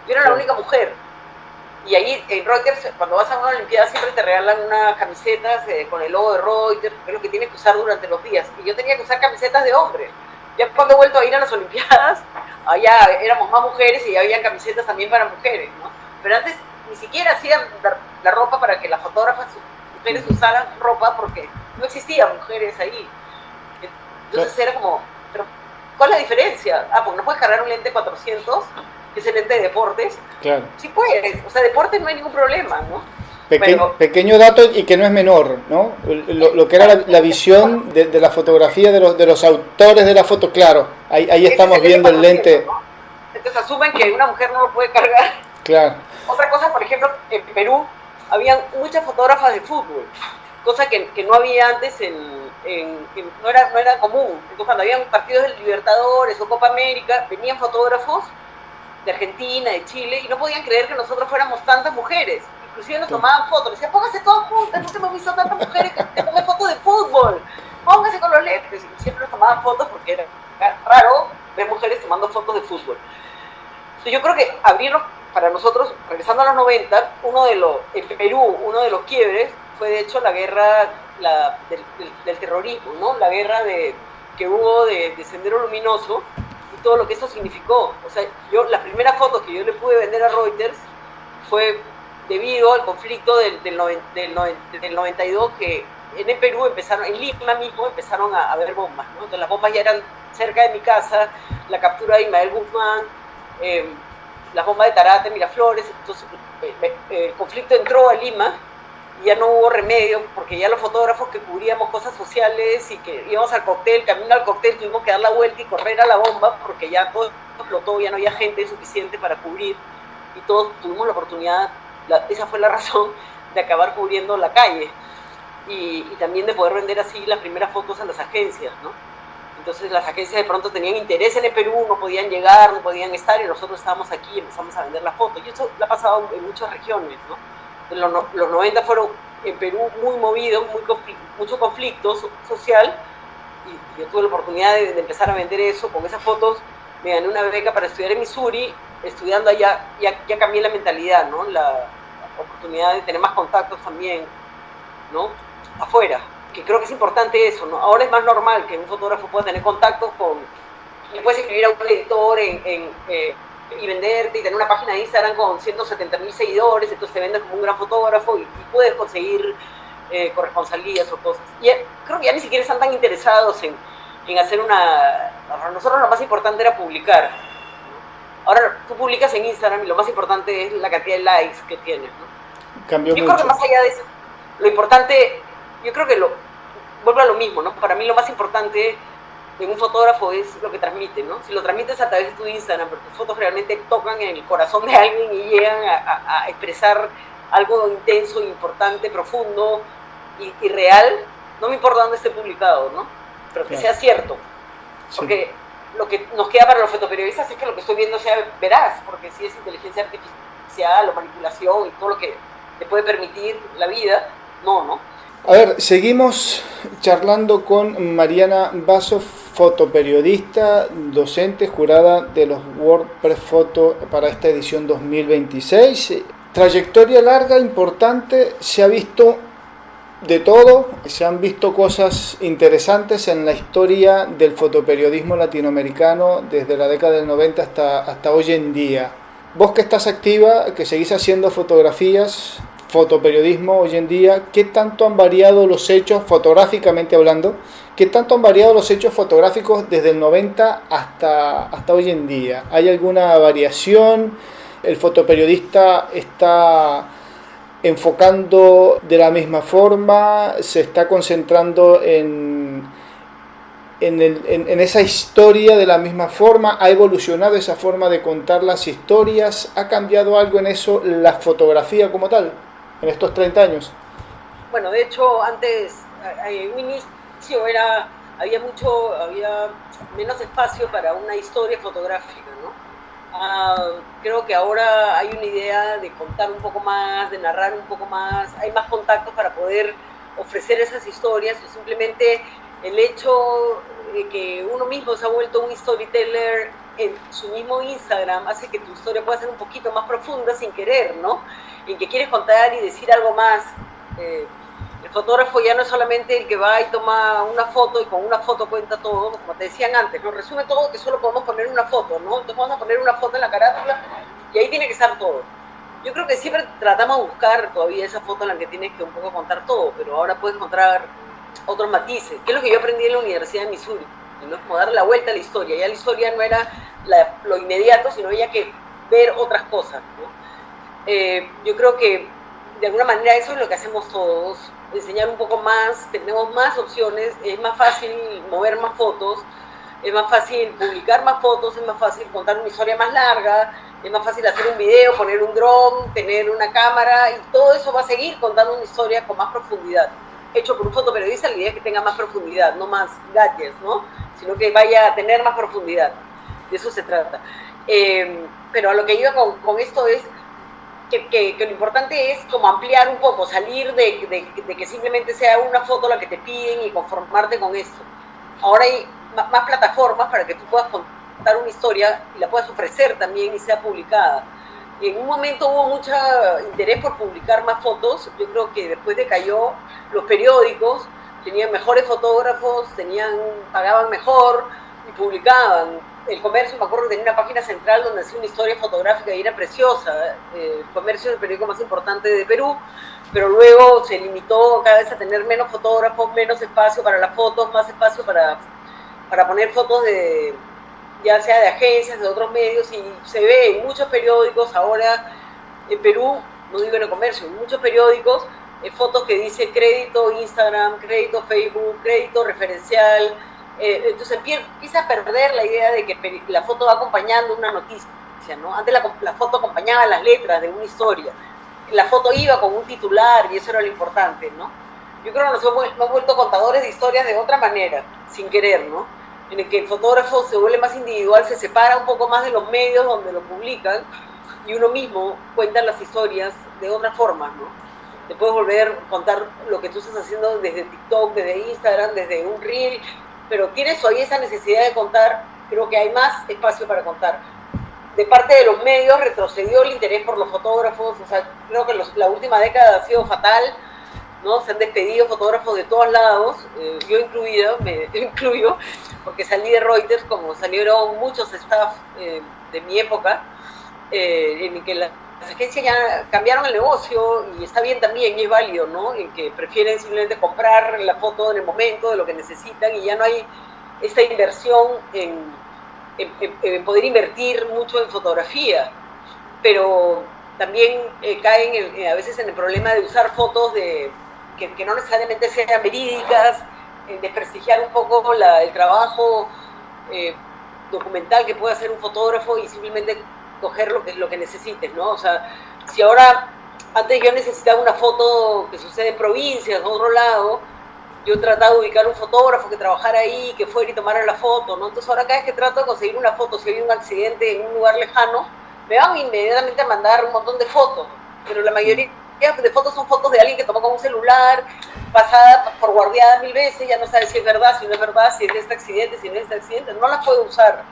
Yo era la única mujer. Y ahí en Reuters, cuando vas a una Olimpiada, siempre te regalan unas camisetas con el logo de Reuters, que es lo que tienes que usar durante los días. Y yo tenía que usar camisetas de hombre. Ya cuando he vuelto a ir a las Olimpiadas, allá éramos más mujeres y ya habían camisetas también para mujeres, ¿no? Pero antes ni siquiera hacían la ropa para que las fotógrafas mujeres usaran ropa, porque no existían mujeres ahí. Entonces era como, pero ¿cuál es la diferencia? Porque no puedes cargar un lente 400, que es el lente de deportes. Claro. Sí puedes, o sea, deportes no hay ningún problema, ¿no? Pequeño dato, y que no es menor, ¿no? Lo que era la visión de la fotografía de los autores de la foto, claro. Ahí estamos viendo el lente. ¿No? Entonces asumen que una mujer no lo puede cargar. Claro. Otra cosa, por ejemplo, en Perú había muchas fotógrafas de fútbol, cosa que no había antes, no era común. Entonces cuando habían partidos de Libertadores o Copa América, venían fotógrafos de Argentina, de Chile, y no podían creer que nosotros fuéramos tantas mujeres. Inclusive nos tomaban fotos, decían, pónganse todas juntas, no hemos visto tantas mujeres que tomen fotos de fútbol, pónganse con los lentes. Y siempre nos tomaban fotos porque era raro ver mujeres tomando fotos de fútbol. Entonces yo creo que abrirlo para nosotros, regresando a los 90, en Perú, uno de los quiebres fue de hecho la guerra del terrorismo, ¿no? La guerra que hubo de Sendero Luminoso, y todo lo que eso significó. O sea, las primeras fotos que yo le pude vender a Reuters fue debido al conflicto del 92, que en el Perú en Lima mismo empezaron a haber bombas, ¿no? Entonces las bombas ya eran cerca de mi casa, la captura de Ismael Guzmán, las bombas de Tarata, Miraflores. Entonces el conflicto entró a Lima y ya no hubo remedio, porque ya los fotógrafos que cubríamos cosas sociales y que íbamos al cóctel, camino al cóctel, tuvimos que dar la vuelta y correr a la bomba, porque ya todo explotó, ya no había gente suficiente para cubrir, y todos tuvimos la oportunidad, esa fue la razón de acabar cubriendo la calle, y también de poder vender así las primeras fotos a las agencias, ¿no? Entonces las agencias de pronto tenían interés en el Perú, no podían llegar, no podían estar, y nosotros estábamos aquí y empezamos a vender las fotos. Y eso lo ha pasado en muchas regiones, ¿no? Los 90 fueron en Perú muy movidos, mucho conflicto social, y yo tuve la oportunidad de empezar a vender eso. Con esas fotos me gané una beca para estudiar en Missouri. Estudiando allá ya cambié la mentalidad, ¿no? La oportunidad de tener más contactos también, ¿no? Afuera, que creo que es importante eso, ¿no? Ahora es más normal que un fotógrafo pueda tener contactos le puedes escribir a un editor y venderte, y tener una página de Instagram con 170,000 seguidores, entonces te vendes como un gran fotógrafo y puedes conseguir corresponsalías o cosas. Y creo que ya ni siquiera están tan interesados en hacer para nosotros lo más importante era publicar, ¿no? Ahora tú publicas en Instagram y lo más importante es la cantidad de likes que tienes, ¿no? Cambió yo mucho. Creo que más allá de eso, lo importante, yo creo que vuelvo a lo mismo, ¿no? Para mí lo más importante en un fotógrafo es lo que transmite, ¿no? Si lo transmites a través de tu Instagram, pero tus fotos realmente tocan en el corazón de alguien y llegan a expresar algo intenso, importante, profundo y real, no me importa dónde esté publicado, ¿no? Pero que sea cierto. Porque lo que nos queda para los fotoperiodistas es que lo que estoy viendo sea veraz, porque si es inteligencia artificial o manipulación y todo lo que te puede permitir la vida, no. A ver, seguimos charlando con Mariana Basso, fotoperiodista, docente, jurada de los WordPress Photo para esta edición 2026. Trayectoria larga, importante, se ha visto de todo, se han visto cosas interesantes en la historia del fotoperiodismo latinoamericano desde la década del 90 hasta hoy en día. Vos que estás activa, que seguís haciendo fotografías, fotoperiodismo hoy en día, ¿qué tanto han variado los hechos, fotográficamente hablando, qué tanto han variado los hechos fotográficos desde el 90 hasta hoy en día? ¿Hay alguna variación? ¿El fotoperiodista está enfocando de la misma forma, se está concentrando en esa historia de la misma forma, ha evolucionado esa forma de contar las historias, ha cambiado algo en eso la fotografía como tal, en estos 30 años. Bueno, de hecho, antes, un inicio había menos espacio para una historia fotográfica, ¿no? Creo que ahora hay una idea de contar un poco más, de narrar un poco más, hay más contactos para poder ofrecer esas historias, o simplemente el hecho de que uno mismo se ha vuelto un storyteller en su mismo Instagram hace que tu historia pueda ser un poquito más profunda sin querer, ¿no? En que quieres contar y decir algo más. El fotógrafo ya no es solamente el que va y toma una foto y con una foto cuenta todo, como te decían antes, ¿no? Resume todo que solo podemos poner una foto, ¿no? Entonces vamos a poner una foto en la carátula y ahí tiene que estar todo. Yo creo que siempre tratamos de buscar todavía esa foto en la que tienes que un poco contar todo, pero ahora puedes encontrar otros matices, que es lo que yo aprendí en la Universidad de Missouri, ¿no? Como darle la vuelta a la historia. Ya la historia no era lo inmediato, sino había que ver otras cosas, ¿no? Yo creo que de alguna manera eso es lo que hacemos todos, enseñar un poco más, tenemos más opciones, es más fácil mover más fotos, es más fácil publicar más fotos, es más fácil contar una historia más larga, es más fácil hacer un video, poner un dron, tener una cámara, y todo eso va a seguir contando una historia con más profundidad. Hecho por un fotoperiodista, la idea es que tenga más profundidad, no más gadgets, ¿no? Sino que vaya a tener más profundidad. De eso se trata. Pero a lo que iba con esto es que lo importante es como ampliar un poco, salir de que simplemente sea una foto la que te piden y conformarte con esto. Ahora hay más plataformas para que tú puedas contar una historia y la puedas ofrecer también y sea publicada. En un momento hubo mucho interés por publicar más fotos. Yo creo que después decayó, los periódicos tenían mejores fotógrafos, pagaban mejor y publicaban. El Comercio, me acuerdo que tenía una página central donde hacía una historia fotográfica y era preciosa. El Comercio es el periódico más importante de Perú, pero luego se limitó cada vez a tener menos fotógrafos, menos espacio para las fotos, más espacio para poner fotos ya sea de agencias, de otros medios, y se ve en muchos periódicos ahora en Perú, no digo en el Comercio, en muchos periódicos, fotos que dice crédito Instagram, crédito Facebook, crédito referencial. Entonces empieza a perder la idea de que la foto va acompañando una noticia, ¿no? Antes la foto acompañaba las letras de una historia, la foto iba con un titular y eso era lo importante, ¿no? Yo creo que nos hemos vuelto contadores de historias de otra manera, sin querer, ¿no? En el que el fotógrafo se vuelve más individual, se separa un poco más de los medios donde lo publican y uno mismo cuenta las historias de otra forma, ¿no? Te puedes volver a contar lo que tú estás haciendo desde TikTok, desde Instagram, desde un reel, pero tienes hoy esa necesidad de contar. Creo que hay más espacio para contar. De parte de los medios retrocedió el interés por los fotógrafos, o sea, creo que la última década ha sido fatal, ¿no? Se han despedido fotógrafos de todos lados, yo incluido, me incluyo, porque salí de Reuters como salieron muchos staff de mi época, en que las agencias ya cambiaron el negocio, y está bien también, y es válido, ¿no? En que prefieren simplemente comprar la foto en el momento de lo que necesitan, y ya no hay esta inversión en poder invertir mucho en fotografía, pero también caen a veces en el problema de usar fotos que no necesariamente sean verídicas, en desprestigiar un poco el trabajo documental que puede hacer un fotógrafo y simplemente coger lo que necesites, ¿no? O sea, si ahora, antes yo necesitaba una foto que sucede en provincias, en otro lado, yo trataba de ubicar un fotógrafo que trabajara ahí, que fuera y tomara la foto, ¿no? Entonces ahora cada vez que trato de conseguir una foto, si hay un accidente en un lugar lejano, me van inmediatamente a mandar un montón de fotos, pero la mayoría de fotos son fotos de alguien que tomó con un celular, pasada, forwardeada 1000 veces, ya no sabe si es verdad, si no es verdad, si es de este accidente, si no es de este accidente, no las puedo usar.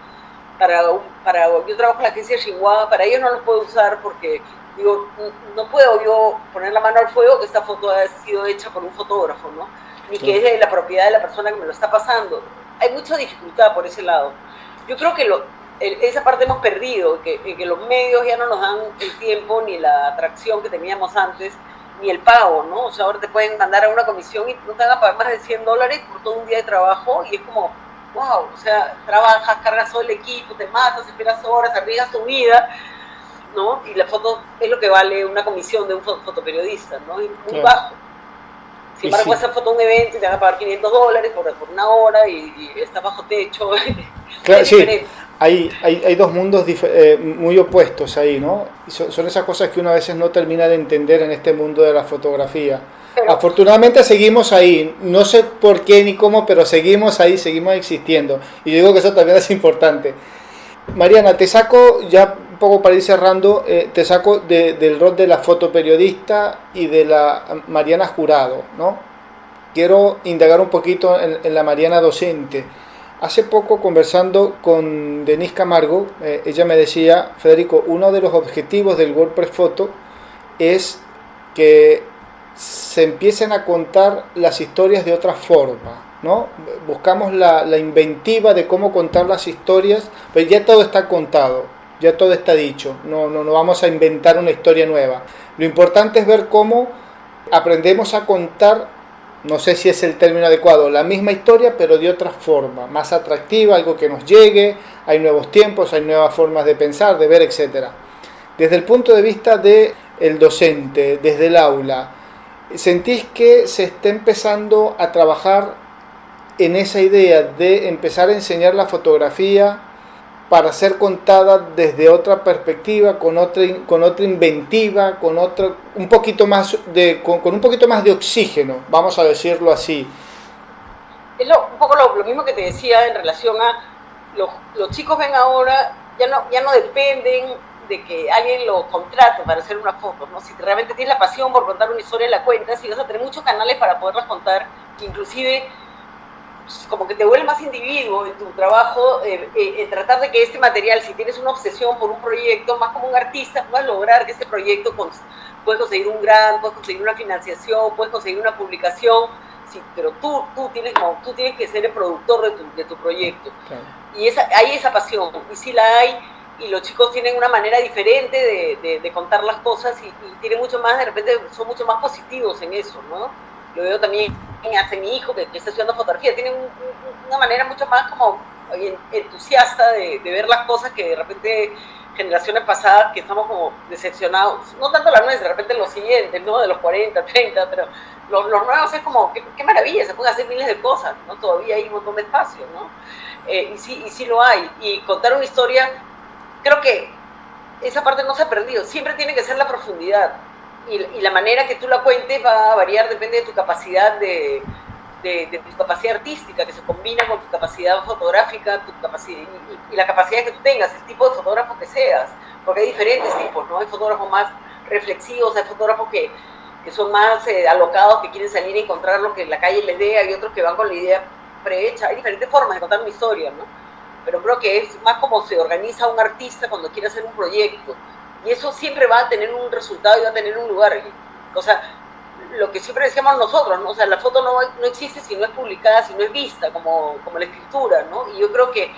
Yo trabajo en la agencia Xinhua, para ellos no los puedo usar porque, digo, no puedo yo poner la mano al fuego que esta foto ha sido hecha por un fotógrafo, ¿no? Ni que es de la propiedad de la persona que me lo está pasando. Hay mucha dificultad por ese lado. Yo creo que esa parte hemos perdido, que los medios ya no nos dan el tiempo ni la atracción que teníamos antes, ni el pago, ¿no? O sea, ahora te pueden mandar a una comisión y no te van a pagar más de $100 por todo un día de trabajo, y es como, wow, o sea, trabajas, cargas todo el equipo, te matas, esperas horas, arriesgas tu vida, ¿no? Y la foto es lo que vale una comisión de un fotoperiodista, ¿no? Es muy Claro. bajo. Sin Y embargo, sí, esa foto a un evento y te van a pagar $500 por una hora y está bajo techo. claro, Es sí, diferente. hay dos mundos muy opuestos ahí, ¿no? Y son esas cosas que uno a veces no termina de entender en este mundo de la fotografía. Pero Afortunadamente seguimos ahí, no sé por qué ni cómo, pero seguimos ahí, seguimos existiendo. Y digo que eso también es importante. Mariana, te saco, ya un poco para ir cerrando, te saco del rol de la fotoperiodista y de la Mariana Jurado, ¿no? Quiero indagar un poquito en la Mariana docente. Hace poco conversando con Denise Camargo, ella me decía, Federico, uno de los objetivos del WordPress Photo es que se empiecen a contar las historias de otra forma, ¿no? Buscamos la inventiva de cómo contar las historias, pero ya todo está contado, ya todo está dicho, no vamos a inventar una historia nueva. Lo importante es ver cómo aprendemos a contar, no sé si es el término adecuado, la misma historia pero de otra forma, más atractiva, algo que nos llegue, hay nuevos tiempos, hay nuevas formas de pensar, de ver, etc. Desde el punto de vista del docente, desde el aula, ¿sentís que se está empezando a trabajar en esa idea de empezar a enseñar la fotografía para ser contada desde otra perspectiva, con otra inventiva, con un poquito más con un poquito más de oxígeno, vamos a decirlo así? es un poco lo mismo que te decía en relación a los chicos ven ahora, ya no dependen de que alguien lo contrate para hacer una foto, ¿no? Si realmente tienes la pasión por contar una historia, la cuentas y vas a tener muchos canales para poderlas contar, inclusive como que te vuelves más individuo en tu trabajo, en tratar de que este material, si tienes una obsesión por un proyecto, más como un artista, puedas lograr que este proyecto puedes conseguir un grant, puedes conseguir una financiación, puedes conseguir una publicación, sí, pero tú tienes que ser el productor de tu proyecto. Claro. Y hay esa pasión, y sí la hay, y los chicos tienen una manera diferente de contar las cosas y tienen mucho más, de repente son mucho más positivos en eso, ¿no? Lo veo también hace mi hijo que está estudiando fotografía, tiene una manera mucho más como entusiasta de ver las cosas que de repente generaciones pasadas que estamos como decepcionados, no tanto la nuestra, de repente los siguientes, ¿no? De los 40, 30, pero los nuevos es como, qué maravilla, se pueden hacer miles de cosas, ¿no? Todavía hay un montón de espacio, ¿no? Y sí lo hay, y contar una historia, creo que esa parte no se ha perdido, siempre tiene que ser la profundidad. Y la manera que tú la cuentes va a variar, depende de tu capacidad de tu capacidad artística, que se combina con tu capacidad fotográfica, tu capacidad, y la capacidad que tú tengas, el tipo de fotógrafo que seas, porque hay diferentes tipos, ¿no? Hay fotógrafos más reflexivos, hay fotógrafos que son más alocados, que quieren salir a encontrar lo que la calle les dé, hay otros que van con la idea prehecha, hay diferentes formas de contar una historia, ¿no? Pero creo que es más como se organiza un artista cuando quiere hacer un proyecto. Y eso siempre va a tener un resultado y va a tener un lugar. O sea, lo que siempre decíamos nosotros, ¿no? O sea, la foto no existe si no es publicada, si no es vista, como la escritura, ¿no? Y yo creo que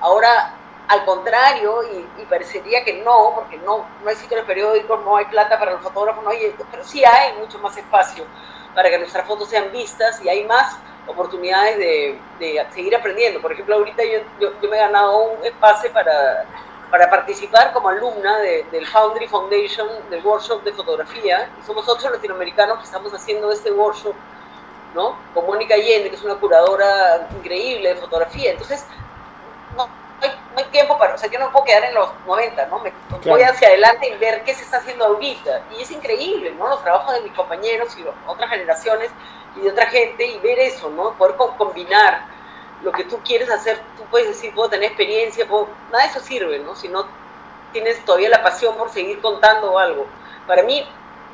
ahora, al contrario, y parecería que no, porque no existen los periódicos, no hay plata para los fotógrafos, no hay, pero sí hay mucho más espacio para que nuestras fotos sean vistas y hay más oportunidades de seguir aprendiendo. Por ejemplo, ahorita yo me he ganado un espacio para participar como alumna del Foundry Foundation, del workshop de fotografía, y somos 8 latinoamericanos que estamos haciendo este workshop, ¿no? Con Mónica Allende, que es una curadora increíble de fotografía. Entonces, no hay tiempo para, o sea, yo no puedo quedar en los 90, ¿no? Claro. Voy hacia adelante y ver qué se está haciendo ahorita. Y es increíble, ¿no? Los trabajos de mis compañeros y otras generaciones y de otra gente, y ver eso, ¿no? Poder combinar lo que tú quieres hacer. Tú puedes decir, puedo tener experiencia, nada de eso sirve, ¿no? Si no tienes todavía la pasión por seguir contando algo. Para mí,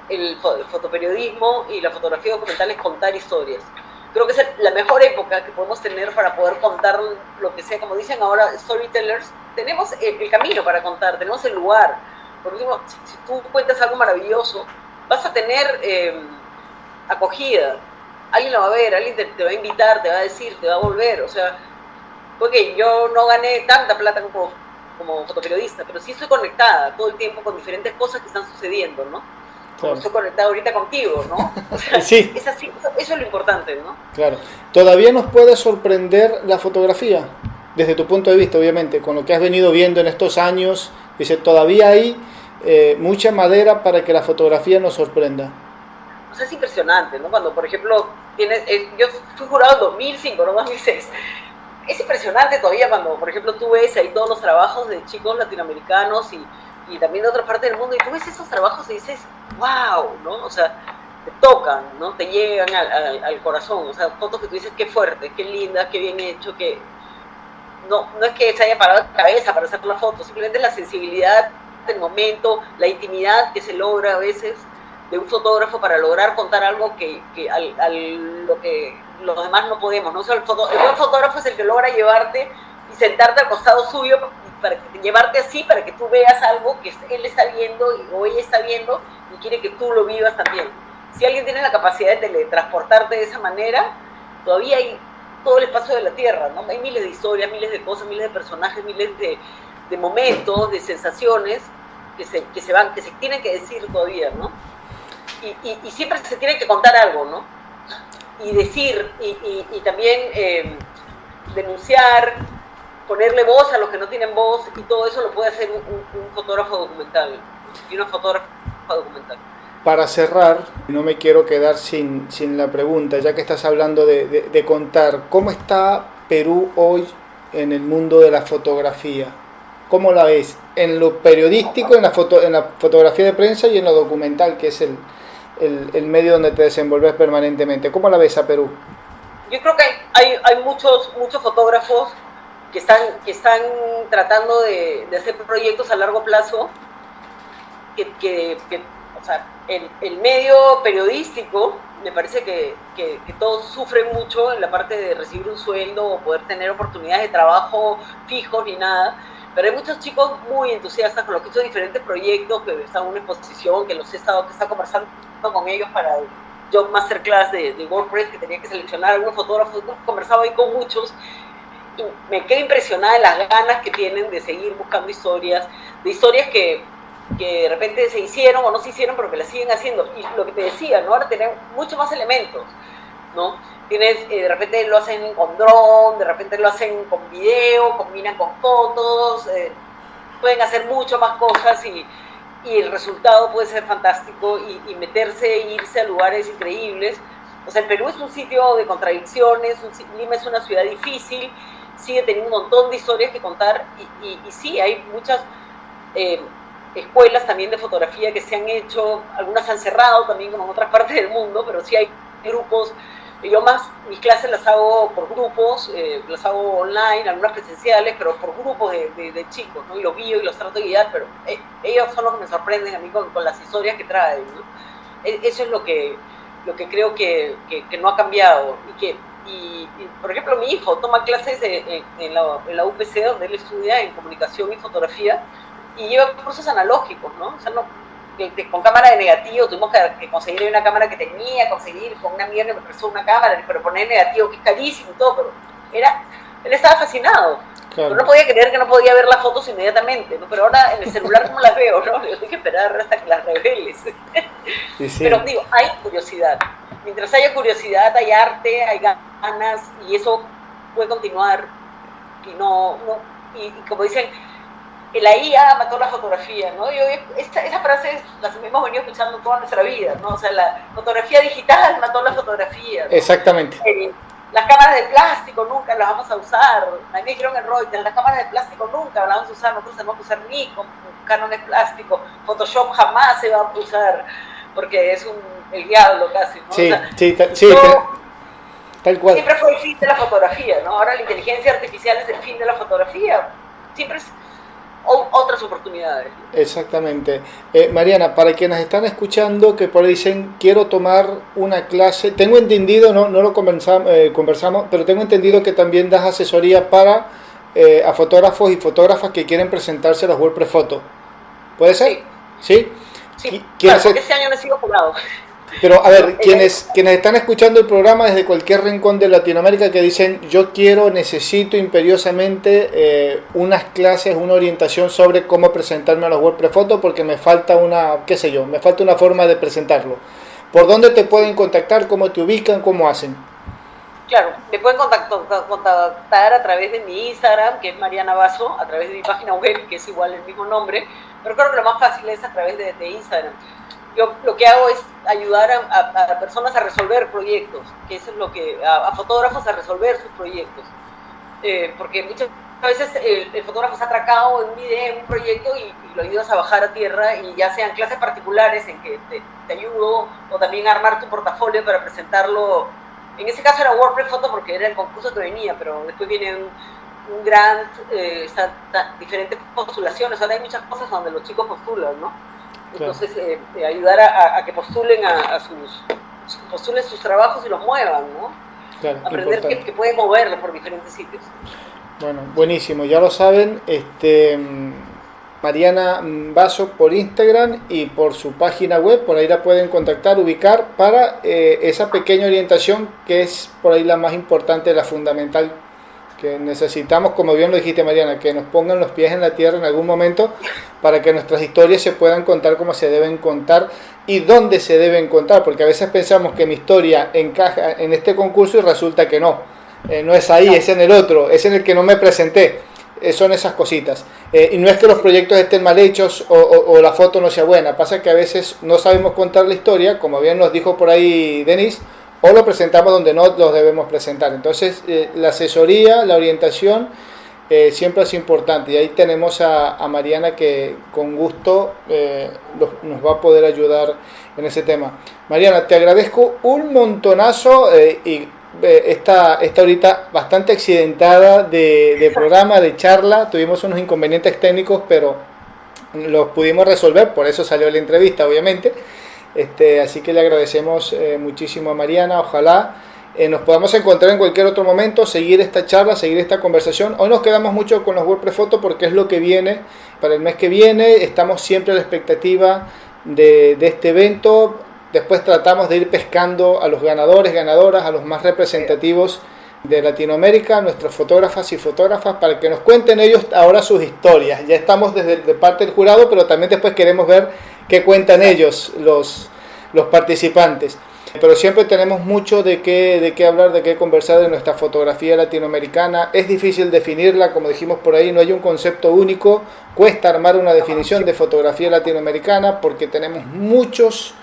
el fotoperiodismo y la fotografía documental es contar historias. Creo que es la mejor época que podemos tener para poder contar lo que sea. Como dicen ahora storytellers, tenemos el camino para contar, tenemos el lugar. Por último, si tú cuentas algo maravilloso, vas a tener acogida. Alguien lo va a ver, alguien te va a invitar, te va a decir, te va a volver. O sea, porque yo no gané tanta plata como fotoperiodista, pero sí estoy conectada todo el tiempo con diferentes cosas que están sucediendo, ¿no? Como estoy conectada ahorita contigo, ¿no? O sea, sí. Es así, eso es lo importante, ¿no? Claro. ¿Todavía nos puede sorprender la fotografía? Desde tu punto de vista, obviamente, con lo que has venido viendo en estos años, dice, todavía hay mucha madera para que la fotografía nos sorprenda. O sea, es impresionante, ¿no? Cuando, por ejemplo, yo fui jurado en 2005, no 2006. Es impresionante todavía cuando, por ejemplo, tú ves ahí todos los trabajos de chicos latinoamericanos y también de otras partes del mundo, y tú ves esos trabajos y dices, wow, ¿no? O sea, te tocan, ¿no? Te llegan al corazón, o sea, fotos que tú dices, qué fuerte, qué linda, qué bien hecho, que no es que se haya parado de cabeza para hacer la foto, simplemente la sensibilidad del momento, la intimidad que se logra a veces de un fotógrafo para lograr contar algo que lo que los demás no podemos, ¿no? O sea, el buen fotógrafo es el que logra llevarte y sentarte al costado suyo para llevarte así, para que tú veas algo que él está viendo o ella está viendo y quiere que tú lo vivas también. Si alguien tiene la capacidad de teletransportarte de esa manera, todavía hay todo el espacio de la Tierra, ¿no? Hay miles de historias, miles de cosas, miles de personajes, miles de momentos, de sensaciones que se tienen que decir todavía, ¿no? Y siempre se tiene que contar algo, ¿no? Y decir, y también denunciar, ponerle voz a los que no tienen voz, y todo eso lo puede hacer un fotógrafo documental y una fotógrafa documental. Para cerrar, no me quiero quedar sin la pregunta, ya que estás hablando de contar, ¿cómo está Perú hoy en el mundo de la fotografía? ¿Cómo la ves? En lo periodístico, en la fotografía de prensa y en lo documental, que es el medio donde te desenvolves permanentemente. ¿Cómo la ves a Perú? Yo creo que hay muchos fotógrafos que están tratando de hacer proyectos a largo plazo, o sea, el medio periodístico, me parece que todos sufren mucho en la parte de recibir un sueldo o poder tener oportunidades de trabajo fijos ni nada, pero hay muchos chicos muy entusiastas con los que he hecho diferentes proyectos, que están en una exposición, que he estado conversando con ellos para el Job Masterclass de WordPress, que tenía que seleccionar algunos fotógrafos, he conversado ahí con muchos, y me quedo impresionada de las ganas que tienen de seguir buscando historias, que de repente se hicieron o no se hicieron, pero que las siguen haciendo. Y lo que te decía, ¿no? Ahora tenemos muchos más elementos, ¿no? De repente lo hacen con dron, de repente lo hacen con video, combinan con fotos, pueden hacer mucho más cosas y el resultado puede ser fantástico y irse a lugares increíbles. O sea, el Perú es un sitio de contradicciones, Lima es una ciudad difícil, sigue teniendo un montón de historias que contar y sí, hay muchas escuelas también de fotografía que se han hecho, algunas han cerrado también como en otras partes del mundo, pero sí hay grupos. Mis clases las hago por grupos, las hago online, algunas presenciales, pero por grupos de chicos, ¿no? Y los guío y los trato de guiar, pero ellos son los que me sorprenden a mí con las historias que traen, ¿no? Eso es lo que creo que no ha cambiado. Y por ejemplo, mi hijo toma clases en la UPC, donde él estudia en comunicación y fotografía, y lleva cursos analógicos, ¿no? O sea, con cámara de negativo, tuvimos que conseguir una cámara que tenía, conseguir con una amiga que me prestó una cámara, pero poner negativo, que es carísimo y todo, pero él estaba fascinado. Claro. Pero no podía creer que no podía ver las fotos inmediatamente, ¿no? Pero ahora en el celular, ¿cómo las veo? ¿No? Hay que esperar hasta que las reveles. Sí. Pero digo, hay curiosidad. Mientras haya curiosidad, hay arte, hay ganas, y eso puede continuar. Y como dicen, la IA mató la fotografía, ¿no? Esa frase las hemos venido escuchando toda nuestra vida, ¿no? O sea, la fotografía digital mató la fotografía, ¿no? Exactamente. Las cámaras de plástico nunca las vamos a usar. A mí me dijeron en Reuters, las cámaras de plástico nunca las vamos a usar. Nosotros tenemos que usar Nikon, Canon es plástico. Photoshop jamás se va a usar porque es el diablo casi, ¿no? Sí, o sea, tal cual. Siempre fue el fin de la fotografía, ¿no? Ahora la inteligencia artificial es el fin de la fotografía. Siempre es otras oportunidades. Exactamente. Mariana, para quienes están escuchando que por ahí dicen quiero tomar una clase, tengo entendido, no lo conversamos, pero tengo entendido que también das asesoría para a fotógrafos y fotógrafas que quieren presentarse a los WordPress Photo. ¿Puede ser? Sí. Sí, claro, porque este año no he sido jurado. Pero a ver, quienes están escuchando el programa desde cualquier rincón de Latinoamérica que dicen yo necesito imperiosamente unas clases, una orientación sobre cómo presentarme a los WordPress Photo porque me falta me falta una forma de presentarlo. ¿Por dónde te pueden contactar? ¿Cómo te ubican? ¿Cómo hacen? Claro, me pueden contactar a través de mi Instagram, que es Mariana Basso, a través de mi página web, que es igual el mismo nombre, pero creo que lo más fácil es a través de Instagram. Yo lo que hago es ayudar a personas a resolver proyectos, que eso es lo que, a fotógrafos a resolver sus proyectos, porque muchas veces el fotógrafo se ha atracado en una idea, en un proyecto y lo ayudas a bajar a tierra, y ya sean clases particulares en que te ayudo, o también armar tu portafolio para presentarlo. En ese caso era WordPress Photo porque era el concurso que venía, pero después viene un grant, diferentes postulaciones. Ahora hay muchas cosas donde los chicos postulan, ¿no? Entonces, ayudar a que postulen postulen sus trabajos y los muevan, ¿no? Claro, aprender que pueden moverlos por diferentes sitios. Bueno, buenísimo, ya lo saben, Mariana Basso por Instagram y por su página web, por ahí la pueden contactar, ubicar para esa pequeña orientación que es por ahí la más importante, la fundamental que necesitamos, como bien lo dijiste, Mariana, que nos pongan los pies en la tierra en algún momento para que nuestras historias se puedan contar como se deben contar y dónde se deben contar, porque a veces pensamos que mi historia encaja en este concurso y resulta que no, no es ahí, es en el otro, es en el que no me presenté. Son esas cositas, y no es que los proyectos estén mal hechos o la foto no sea buena, pasa que a veces no sabemos contar la historia, como bien nos dijo por ahí Denise, o lo presentamos donde no los debemos presentar. Entonces la asesoría, la orientación siempre es importante, y ahí tenemos a Mariana que con gusto nos va a poder ayudar en ese tema. Mariana, te agradezco un montonazo y esta ahorita bastante accidentada de programa, de charla, tuvimos unos inconvenientes técnicos, pero los pudimos resolver, por eso salió la entrevista, obviamente. Así que le agradecemos muchísimo a Mariana, ojalá nos podamos encontrar en cualquier otro momento, seguir esta charla, seguir esta conversación. Hoy nos quedamos mucho con los WordPress Photo porque es lo que viene para el mes que viene, estamos siempre a la expectativa de este evento. Después tratamos de ir pescando a los ganadores, ganadoras, a los más representativos de Latinoamérica, nuestros fotógrafas y fotógrafas, para que nos cuenten ellos ahora sus historias. Ya estamos desde de parte del jurado, pero también después queremos ver qué cuentan ellos, los participantes. Pero siempre tenemos mucho de qué hablar, de qué conversar de nuestra fotografía latinoamericana. Es difícil definirla, como dijimos por ahí, no hay un concepto único. Cuesta armar una definición de fotografía latinoamericana porque tenemos muchos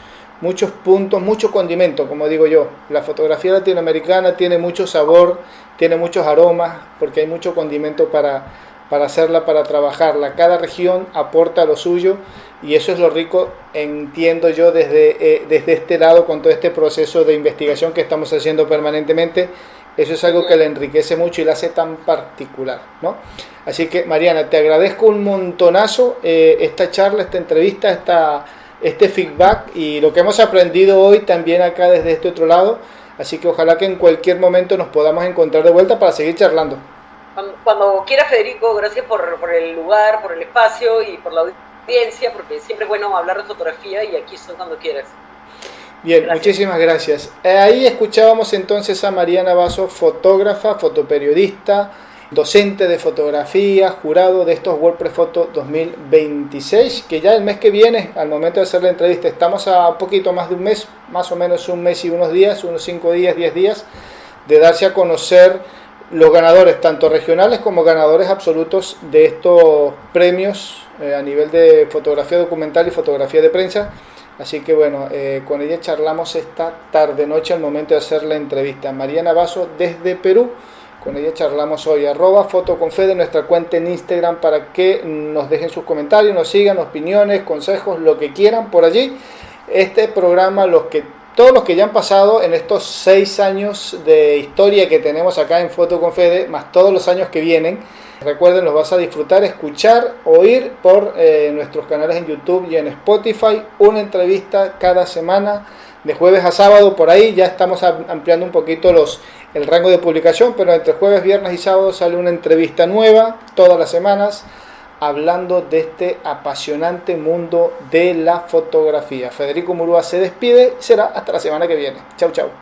puntos, mucho condimento, como digo yo. La fotografía latinoamericana tiene mucho sabor, tiene muchos aromas, porque hay mucho condimento para hacerla, para trabajarla. Cada región aporta lo suyo y eso es lo rico, entiendo yo, desde este lado, con todo este proceso de investigación que estamos haciendo permanentemente. Eso es algo que le enriquece mucho y la hace tan particular, ¿no? Así que, Mariana, te agradezco un montonazo esta charla, esta entrevista, este feedback y lo que hemos aprendido hoy también acá desde este otro lado. Así que ojalá que en cualquier momento nos podamos encontrar de vuelta para seguir charlando. Cuando quiera, Federico, gracias por el lugar, por el espacio y por la audiencia, porque siempre es bueno hablar de fotografía y aquí estoy cuando quieras. Bien, gracias. Muchísimas gracias. Ahí escuchábamos entonces a Mariana Basso, fotógrafa, fotoperiodista, docente de fotografía, jurado de estos WordPress Photo 2026, que ya el mes que viene, al momento de hacer la entrevista, estamos a un poquito más de un mes, más o menos un mes y unos días, unos 5 días, 10 días, de darse a conocer los ganadores, tanto regionales como ganadores absolutos de estos premios a nivel de fotografía documental y fotografía de prensa. Así que bueno, con ella charlamos esta tarde-noche al momento de hacer la entrevista. Mariana Basso desde Perú. Con ella charlamos hoy, @fotoconfede, nuestra cuenta en Instagram, para que nos dejen sus comentarios, nos sigan, opiniones, consejos, lo que quieran por allí. Este programa, todos los que ya han pasado en estos 6 años de historia que tenemos acá en Fotoconfede, más todos los años que vienen, recuerden, los vas a disfrutar, escuchar, oír por nuestros canales en YouTube y en Spotify, una entrevista cada semana, de jueves a sábado. Por ahí ya estamos ampliando un poquito el rango de publicación, pero entre jueves, viernes y sábado sale una entrevista nueva todas las semanas, hablando de este apasionante mundo de la fotografía. Federico Murúa se despide, será hasta la semana que viene. Chau, chau.